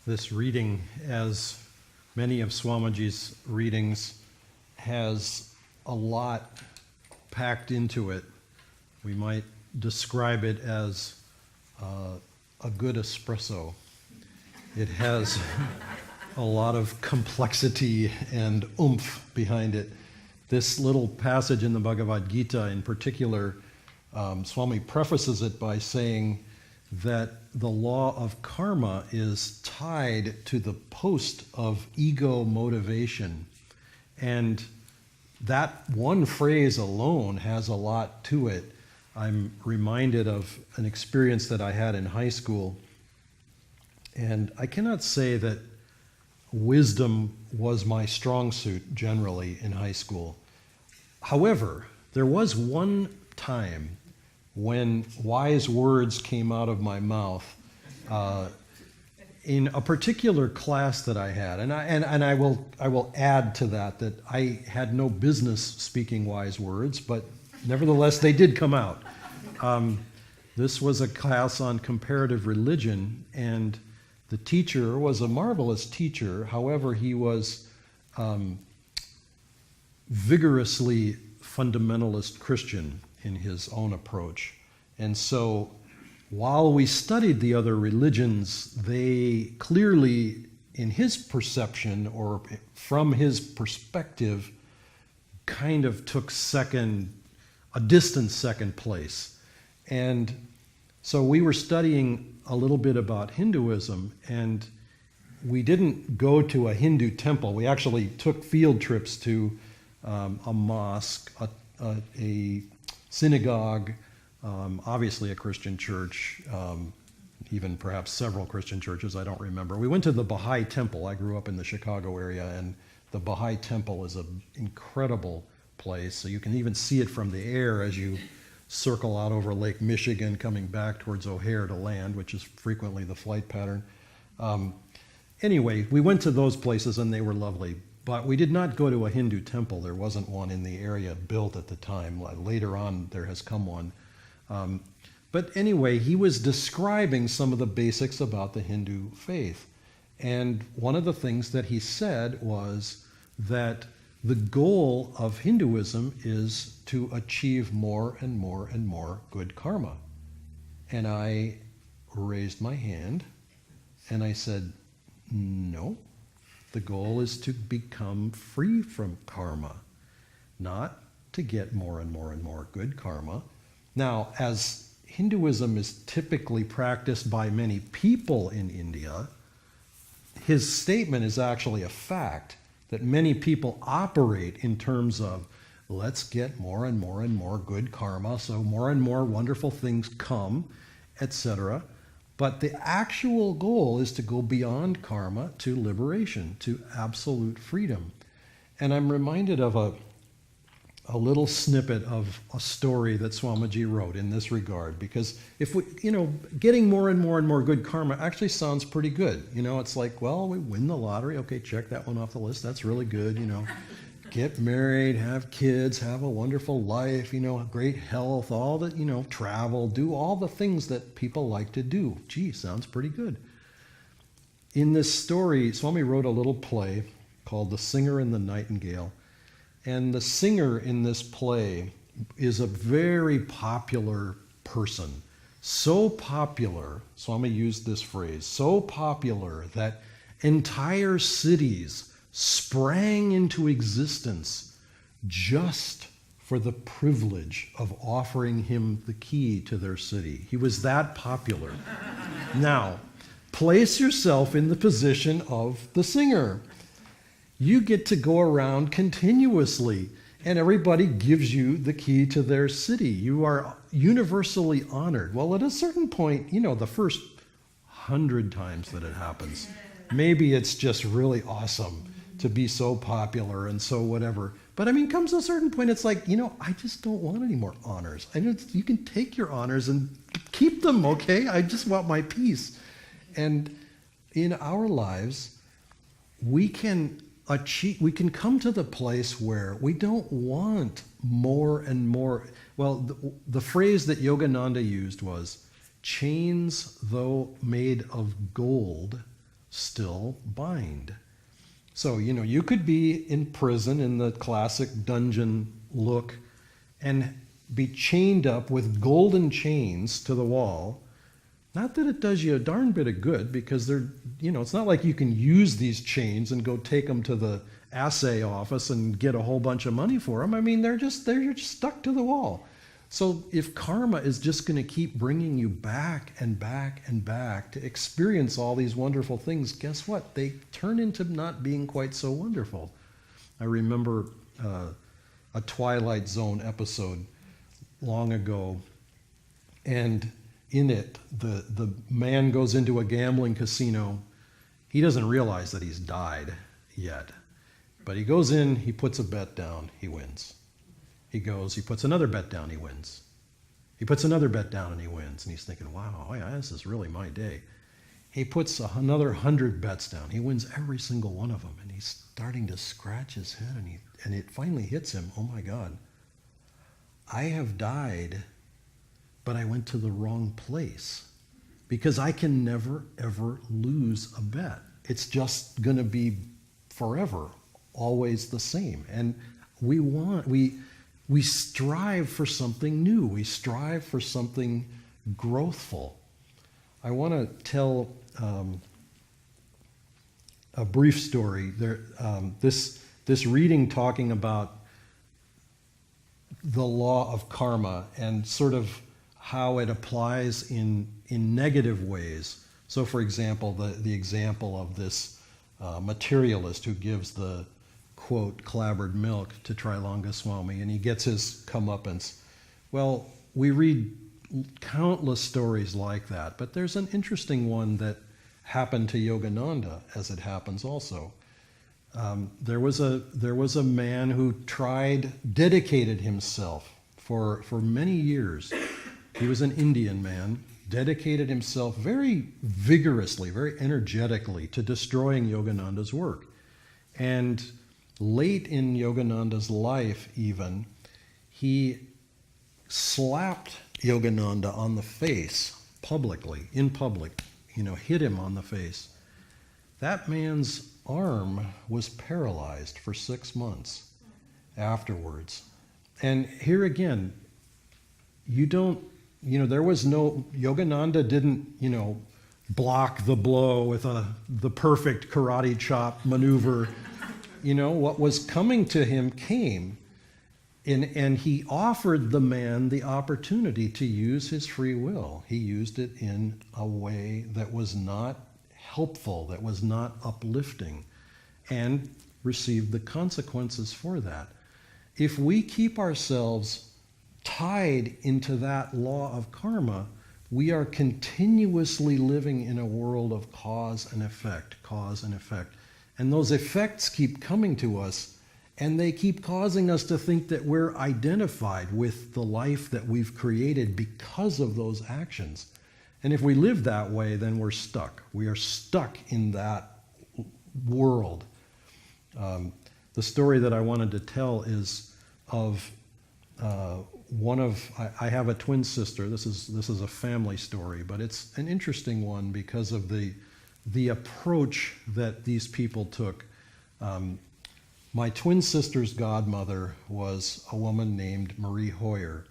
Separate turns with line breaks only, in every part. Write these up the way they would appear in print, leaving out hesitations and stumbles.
This reading, as many of Swamiji's readings, has a lot packed into it. We might describe it as a good espresso. It has a lot of complexity and oomph behind it. This little passage in the Bhagavad Gita in particular, Swami prefaces it by saying that the law of karma is tied to the post of ego motivation. And that one phrase alone has a lot to it. I'm reminded of an experience that I had in high school. And I cannot say that wisdom was my strong suit generally in high school. However, there was one time when wise words came out of my mouth in a particular class that I had, and I will add to that I had no business speaking wise words, but nevertheless they did come out. This was a class on comparative religion, and the teacher was a marvelous teacher. However, he was vigorously fundamentalist Christian in his own approach. And so while we studied the other religions, they clearly, in his perception or from his perspective, kind of took a distant second place. And so we were studying a little bit about Hinduism, and we didn't go to a Hindu temple. We actually took field trips to a mosque, a synagogue, obviously a Christian church, even perhaps several Christian churches, I don't remember. We went to the Baha'i Temple. I grew up in the Chicago area, and the Baha'i Temple is an incredible place. So you can even see it from the air as you circle out over Lake Michigan, coming back towards O'Hare to land, which is frequently the flight pattern. Anyway, we went to those places, and they were lovely. But we did not go to a Hindu temple. There wasn't one in the area built at the time. Later on, there has come one. But anyway, he was describing some of the basics about the Hindu faith. And one of the things that he said was that the goal of Hinduism is to achieve more and more and more good karma. And I raised my hand and I said, no. The goal is to become free from karma, not to get more and more and more good karma. Now, as Hinduism is typically practiced by many people in India, his statement is actually a fact that many people operate in terms of, let's get more and more and more good karma, so more and more wonderful things come, etc. But the actual goal is to go beyond karma to liberation, to absolute freedom. And I'm reminded of a little snippet of a story that Swamiji wrote in this regard, because if we, getting more and more and more good karma actually sounds pretty good. It's like, well, we win the lottery. Okay, check that one off the list. That's really good. Get married, have kids, have a wonderful life, great health, all that, travel, do all the things that people like to do. Gee, sounds pretty good. In this story, Swami wrote a little play called The Singer and the Nightingale. And the singer in this play is a very popular person. So popular, Swami used this phrase, so popular that entire cities sprang into existence just for the privilege of offering him the key to their city. He was that popular. Now, place yourself in the position of the singer. You get to go around continuously, and everybody gives you the key to their city. You are universally honored. Well, at a certain point, the first 100 times that it happens, maybe it's just really awesome to be so popular and so whatever. But comes a certain point, it's like, I just don't want any more honors. You can take your honors and keep them, okay? I just want my peace. And in our lives, we can come to the place where we don't want more and more. Well, the phrase that Yogananda used was, chains, though made of gold, still bind. So, you could be in prison in the classic dungeon look and be chained up with golden chains to the wall. Not that it does you a darn bit of good, because it's not like you can use these chains and go take them to the assay office and get a whole bunch of money for them. I mean, they're just stuck to the wall. So if karma is just going to keep bringing you back and back and back to experience all these wonderful things, guess what? They turn into not being quite so wonderful. I remember a Twilight Zone episode long ago, and in it, the man goes into a gambling casino. He doesn't realize that he's died yet. But he goes in, he puts a bet down, he wins. He puts another bet down, he wins. He puts another bet down and he wins. And he's thinking, wow, yeah, this is really my day. He puts another 100 bets down. He wins every single one of them. And he's starting to scratch his head, and it finally hits him. Oh my God, I have died, but I went to the wrong place, because I can never, ever lose a bet. It's just going to be forever, always the same. And we strive for something new. We strive for something growthful. I want to tell a brief story. This reading talking about the law of karma and sort of how it applies in negative ways. So, for example, the example of this materialist who gives the, quote, clabbered milk to Trilanga Swami, and he gets his comeuppance. Well, we read countless stories like that, but there's an interesting one that happened to Yogananda, as it happens also. There was a man who dedicated himself for many years. He was an Indian man, dedicated himself very vigorously, very energetically to destroying Yogananda's work. And late in Yogananda's life even, he slapped Yogananda on the face publicly, in public, hit him on the face. That man's arm was paralyzed for 6 months afterwards. And here again, there was no, Yogananda didn't, block the blow with the perfect karate chop maneuver. What was coming to him came, and he offered the man the opportunity to use his free will. He used it in a way that was not helpful, that was not uplifting, and received the consequences for that. If we keep ourselves tied into that law of karma, we are continuously living in a world of cause and effect. And those effects keep coming to us, and they keep causing us to think that we're identified with the life that we've created because of those actions. And if we live that way, then we're stuck. We are stuck in that world. The story that I wanted to tell is of I have a twin sister. This is a family story, but it's an interesting one because of the approach that these people took. My twin sister's godmother was a woman named Marie Hoyer.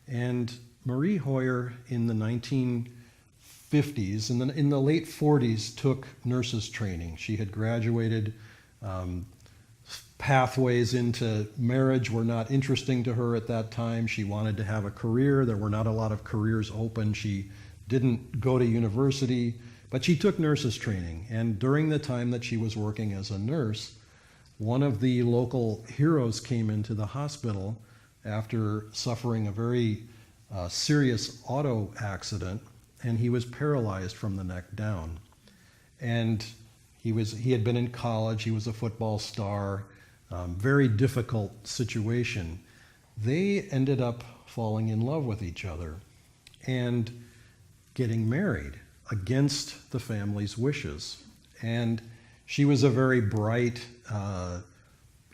And Marie Hoyer in the 1950s, and in the late 40s, took nurses training. She had graduated. Pathways into marriage were not interesting to her at that time. She wanted to have a career. There were not a lot of careers open. She didn't go to university, but she took nurses training. And during the time that she was working as a nurse, one of the local heroes came into the hospital after suffering a very serious auto accident, and he was paralyzed from the neck down. And he had been in college. He was a football star. Very difficult situation. They ended up falling in love with each other and getting married against the family's wishes. And she was a very bright,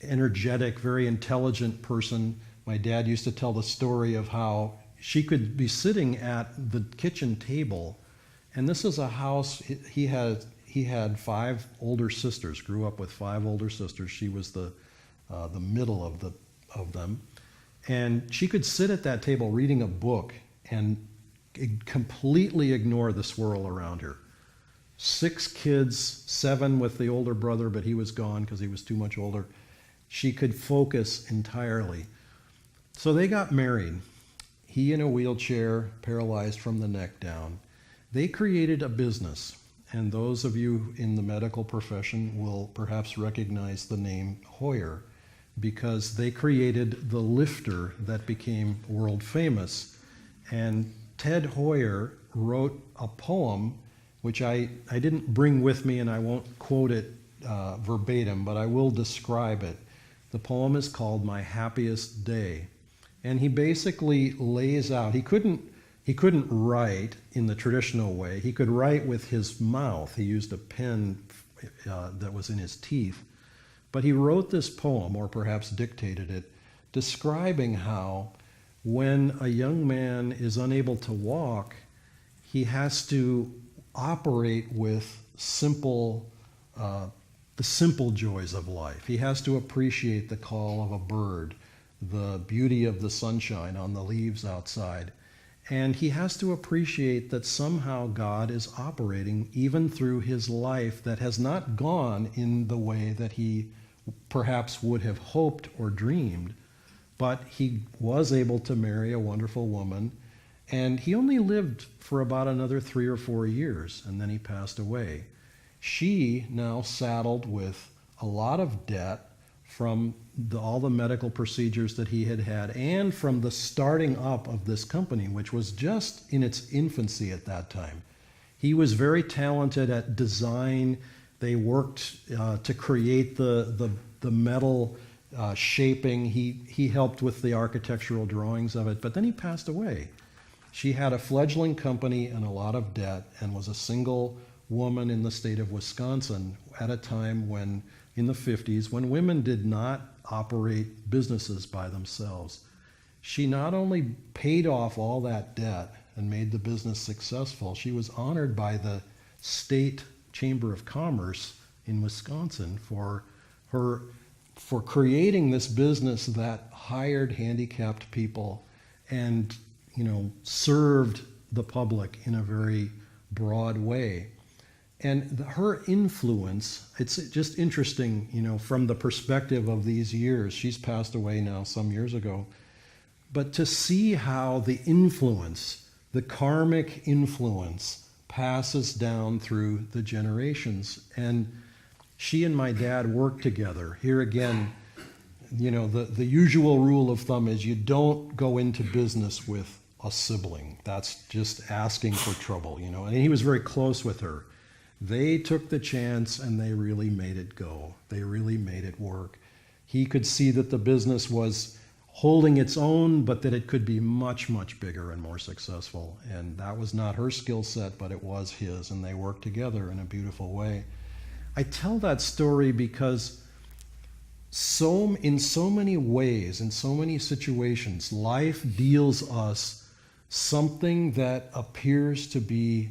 energetic, very intelligent person. My dad used to tell the story of how she could be sitting at the kitchen table, and this is a house he he had 5 older sisters, grew up with 5 older sisters. She was the middle of them. And she could sit at that table reading a book and completely ignore the swirl around her. 6 kids, 7 with the older brother, but he was gone because he was too much older. She could focus entirely. So they got married. He in a wheelchair, paralyzed from the neck down. They created a business. And those of you in the medical profession will perhaps recognize the name Hoyer, because they created the lifter that became world famous. And Ted Hoyer wrote a poem, which I didn't bring with me, and I won't quote it verbatim, but I will describe it. The poem is called My Happiest Day. And he basically lays out, he couldn't write in the traditional way. He could write with his mouth. He used a pen that was in his teeth. But he wrote this poem, or perhaps dictated it, describing how when a young man is unable to walk, he has to operate with the simple joys of life. He has to appreciate the call of a bird, the beauty of the sunshine on the leaves outside. And he has to appreciate that somehow God is operating even through his life that has not gone in the way that he perhaps would have hoped or dreamed, but he was able to marry a wonderful woman, and he only lived for about another 3 or 4 years, and then he passed away. She now saddled with a lot of debt from all the medical procedures that he had had, and from the starting up of this company, which was just in its infancy at that time. He was very talented at design. They worked to create the metal shaping. He helped with the architectural drawings of it, but then he passed away. She had a fledgling company and a lot of debt, and was a single woman in the state of Wisconsin at a time when, in the 50s, when women did not operate businesses by themselves. She not only paid off all that debt and made the business successful, she was honored by the state Chamber of Commerce in Wisconsin for creating this business that hired handicapped people and, served the public in a very broad way. And her influence, it's just interesting, from the perspective of these years. She's passed away now some years ago. But to see how the influence, the karmic influence, passes down through the generations. And she and my dad worked together. Here again, the usual rule of thumb is you don't go into business with a sibling. That's just asking for trouble, And he was very close with her. They took the chance and they really made it go. They really made it work. He could see that the business was holding its own, but that it could be much, much bigger and more successful. And that was not her skill set, but it was his, and they worked together in a beautiful way. I tell that story because in so many ways, in so many situations, life deals us something that appears to be,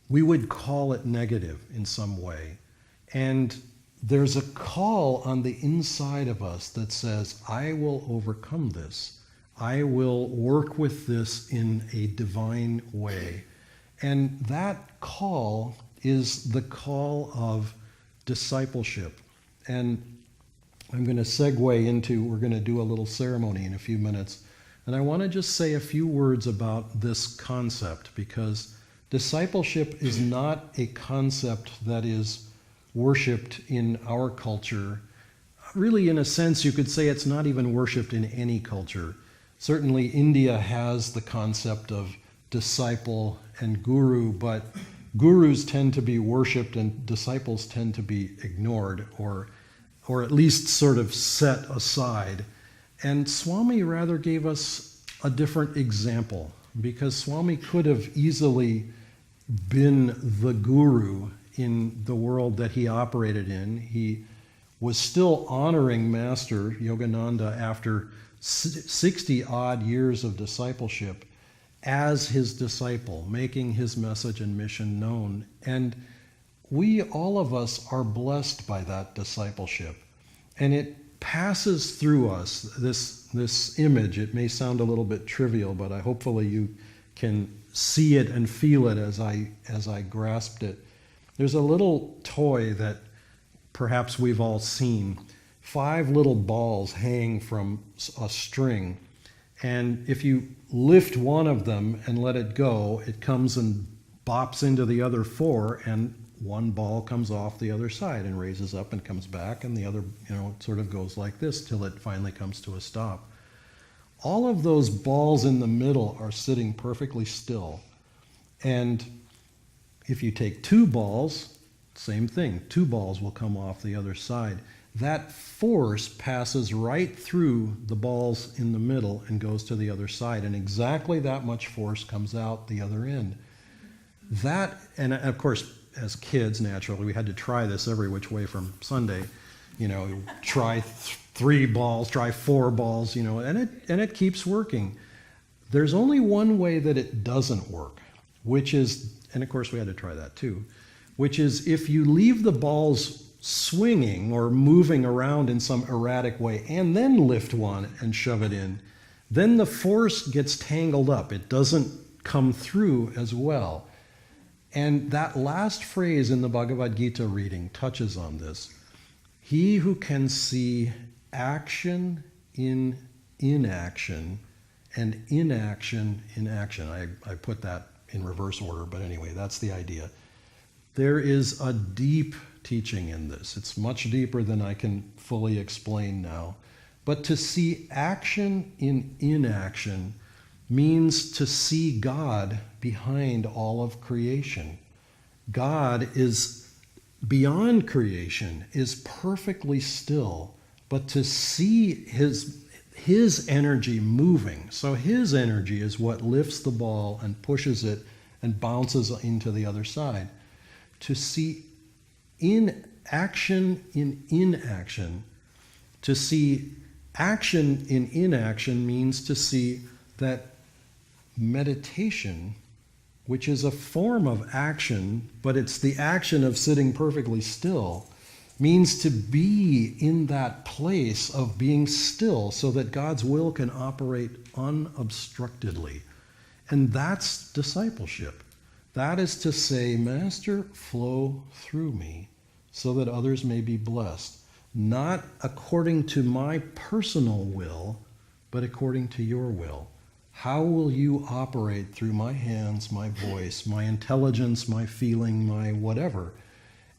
we would call it negative in some way. And there's a call on the inside of us that says, I will overcome this. I will work with this in a divine way. And that call is the call of discipleship. And I'm going to segue into, we're going to do a little ceremony in a few minutes. And I want to just say a few words about this concept, because discipleship is not a concept that is worshipped in our culture. Really, in a sense, you could say it's not even worshipped in any culture. Certainly, India has the concept of disciple and guru, but gurus tend to be worshipped and disciples tend to be ignored, or at least sort of set aside. And Swami rather gave us a different example, because Swami could have easily been the guru in the world that he operated in. He was still honoring Master Yogananda after 60 odd years of discipleship as his disciple, making his message and mission known. And we, all of us, are blessed by that discipleship. And it passes through us, this image. It may sound a little bit trivial, but hopefully you can see it and feel it as I grasped it. There's a little toy that perhaps we've all seen. 5 little balls hang from a string. And if you lift one of them and let it go, it comes and bops into the other 4, and one ball comes off the other side and raises up and comes back, and the other, it sort of goes like this till it finally comes to a stop. All of those balls in the middle are sitting perfectly still. And if you take 2 balls, same thing, 2 balls will come off the other side. That force passes right through the balls in the middle and goes to the other side, and exactly that much force comes out the other end. That, and of course, as kids, naturally, we had to try this every which way from Sunday. Try 3 balls, try 4 balls, and it keeps working. There's only one way that it doesn't work, which is, and of course we had to try that too, which is if you leave the balls swinging or moving around in some erratic way and then lift one and shove it in, then the force gets tangled up. It doesn't come through as well. And that last phrase in the Bhagavad Gita reading touches on this. He who can see action in inaction and inaction in action. I put that in reverse order, but anyway, that's the idea. There is a deep teaching in this. It's much deeper than I can fully explain now. But to see action in inaction means to see God behind all of creation. God is beyond creation, is perfectly still, but to see his energy moving. So his energy is what lifts the ball and pushes it and bounces into the other side. To see in action in inaction, to see action in inaction means to see that meditation, which is a form of action, but it's the action of sitting perfectly still, means to be in that place of being still so that God's will can operate unobstructedly. And that's discipleship. That is to say, Master, flow through me so that others may be blessed, not according to my personal will, but according to your will. How will you operate through my hands, my voice, my intelligence, my feeling, my whatever?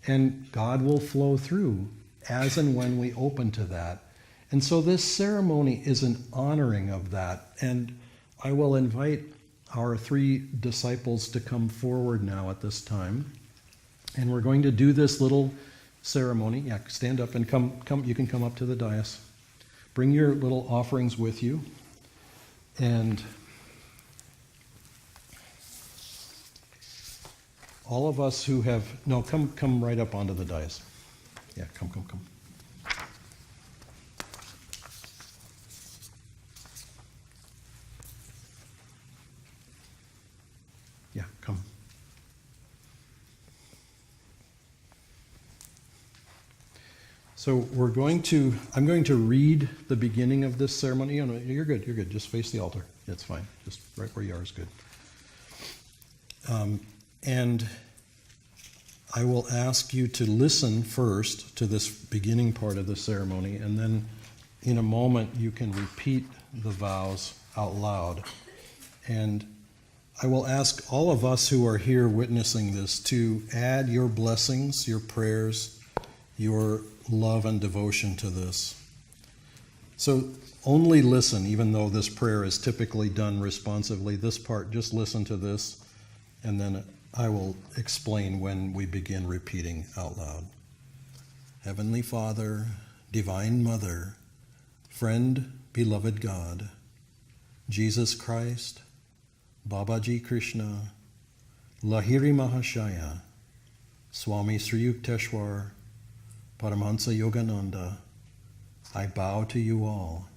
And God will flow through as and when we open to that. And so this ceremony is an honoring of that. And I will invite our 3 disciples to come forward now at this time. And we're going to do this little ceremony. Yeah, stand up and come. You can come up to the dais. Bring your little offerings with you. And all of us who have, no, come right up onto the dais. Yeah, come. Yeah, come. So I'm going to read the beginning of this ceremony. Oh, no, you're good. Just face the altar. It's fine. Just right where you are is good. And I will ask you to listen first to this beginning part of the ceremony, and then in a moment you can repeat the vows out loud. And I will ask all of us who are here witnessing this to add your blessings, your prayers, your love and devotion to this. So only listen, even though this prayer is typically done responsively. This part, just listen to this, and then I will explain when we begin repeating out loud. Heavenly Father, Divine Mother, Friend, Beloved God, Jesus Christ, Babaji Krishna, Lahiri Mahashaya, Swami Sri Yukteswar, Paramahansa Yogananda, I bow to you all.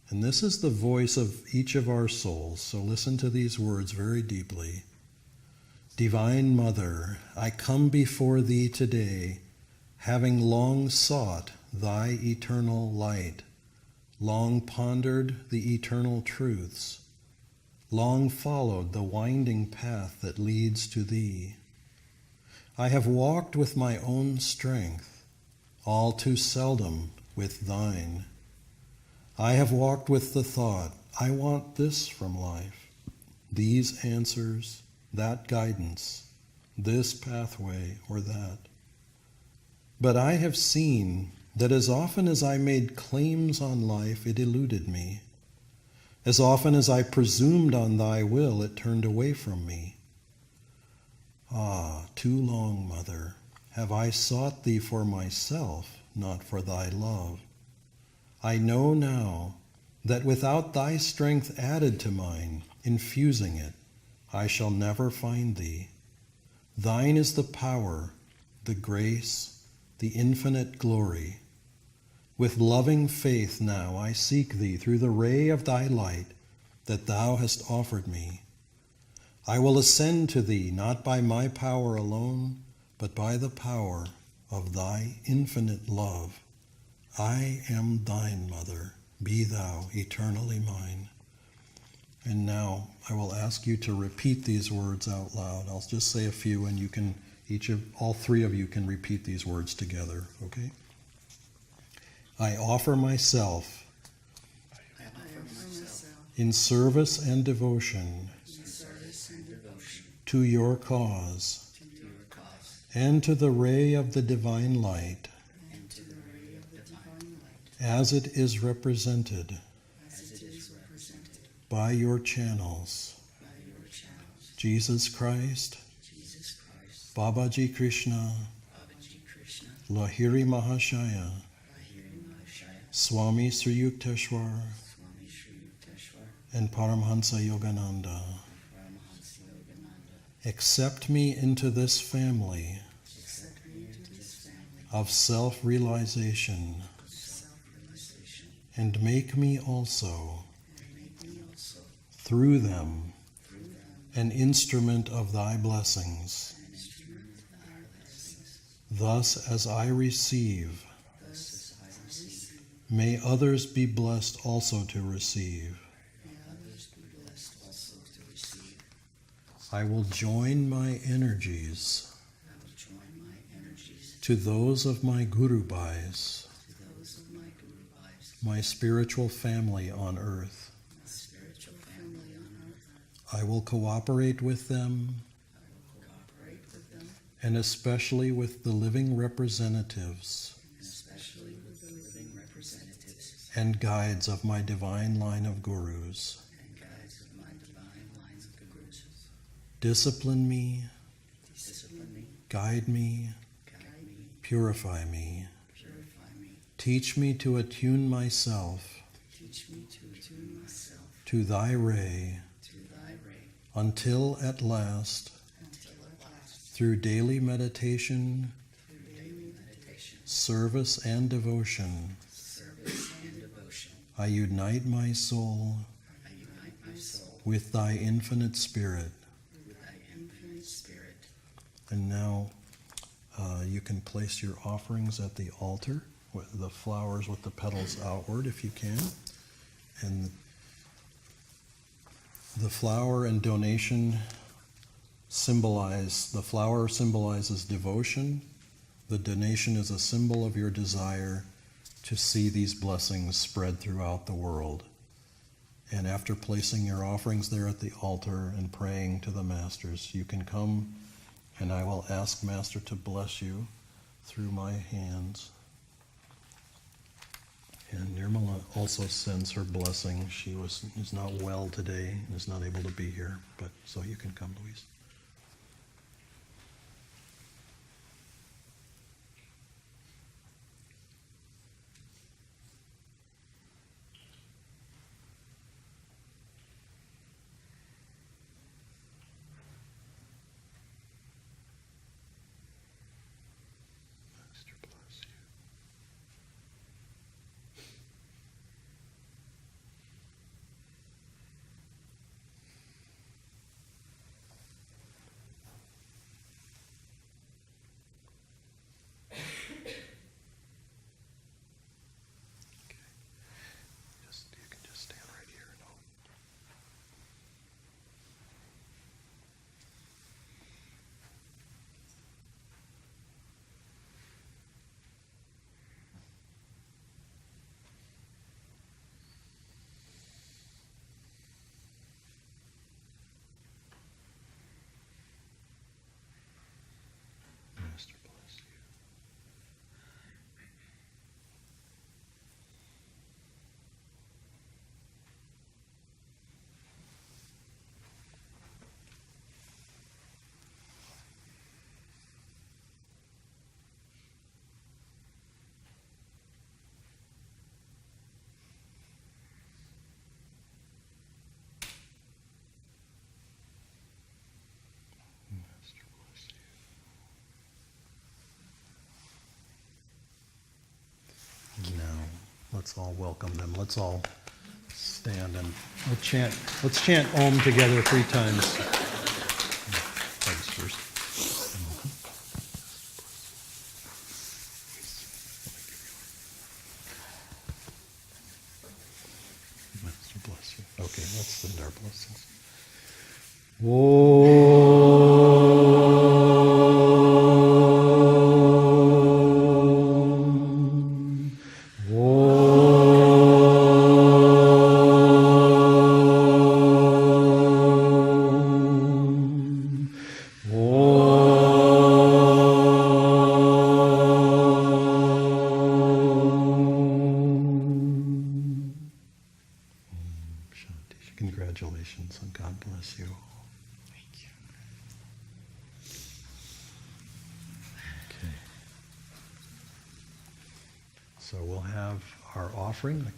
And this is the voice of each of our souls, so listen to these words very deeply. Divine Mother, I come before thee today, having long sought thy eternal light, long pondered the eternal truths, long followed the winding path that leads to thee. I have walked with my own strength, all too seldom with thine. I have walked with the thought, I want this from life, these answers, that guidance, this pathway or that. But I have seen that as often as I made claims on life, it eluded me. As often as I presumed on thy will, it turned away from me. Ah, too long, Mother, have I sought thee for myself, not for thy love. I know now that without thy strength added to mine, infusing it, I shall never find thee. Thine is the power, the grace, the infinite glory. With loving faith now I seek thee through the ray of thy light that thou hast offered me. I will ascend to thee not by my power alone, but by the power of thy infinite love. I am thine, Mother. Be thou eternally mine. And now I will ask you to repeat these words out loud. I'll just say a few, and you can all three of you can repeat these words together, okay? I offer myself in service and devotion to your cause and to the ray of the divine light as it is represented by your channels, Jesus Christ, Babaji Krishna, Lahiri Mahashaya, Swami Sri Yukteswar, and Paramhansa Yogananda. Accept me into this family of self-realization and make me also, through them, an instrument of thy blessings. Thus as I receive, may others be blessed also to receive. I will join my energies to those of my Guru Bhais, my spiritual family on earth. I will cooperate with them, and especially with the living representatives and guides of my divine line of gurus. Discipline me, guide me, purify me. Teach me to attune myself to thy ray until at last, through daily meditation, service and devotion, I unite my soul with thy infinite spirit. And now you can place your offerings at the altar, with the flowers with the petals outward if you can. And the flower and donation the flower symbolizes devotion. The donation is a symbol of your desire to see these blessings spread throughout the world. And after placing your offerings there at the altar and praying to the masters, you can come and I will ask Master to bless you through my hands. And Nirmala also sends her blessing. She is not well today and is not able to be here, but so you can come, Louise. let's all welcome them. Let's all stand and let's chant Om together 3 times. Thanks first. Master bless you. Okay, let's send our blessings. Congratulations, and God bless you. Thank you. Okay. So we'll have our offering.